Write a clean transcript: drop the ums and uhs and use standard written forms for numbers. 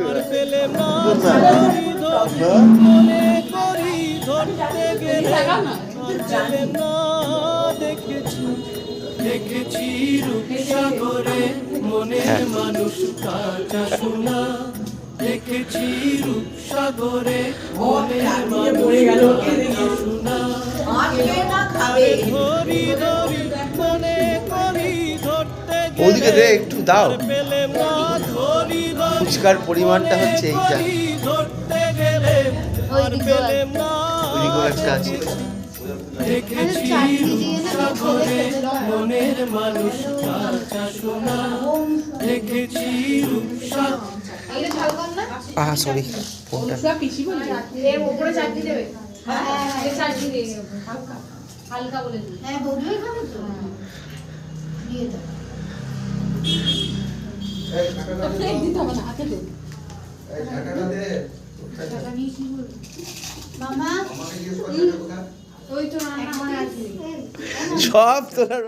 আর পেলে না ধরি ধরি মনে করি ধরতে গেলে আর পেলে না দেখেছি দেখেছি রূপসাগরে মনের মানুষ কাঁচা সোনা দেখেছি রূপসাগরে মনের মানুষ কাঁচা সোনা ধরি ধরি মনে করি ধরতে গেলে একটু দাও পেলে না ধরি ধরি ফুচকার পরিমাণটা হচ্ছে এইটা ধরতে গেলে আর পেলে না একটা আছে দেখেছি রূপসাগরে মনের মানুষ কাঁচা সোনা দেখেছি রূপসাগরে সরি ফোনটা হালকা বলে দিই হ্যাঁ বৌদিও খাবে তো দিয়ে দাও দিতে হবে না হাতে দে মামা ওই তো রান্না আছে সব তোলার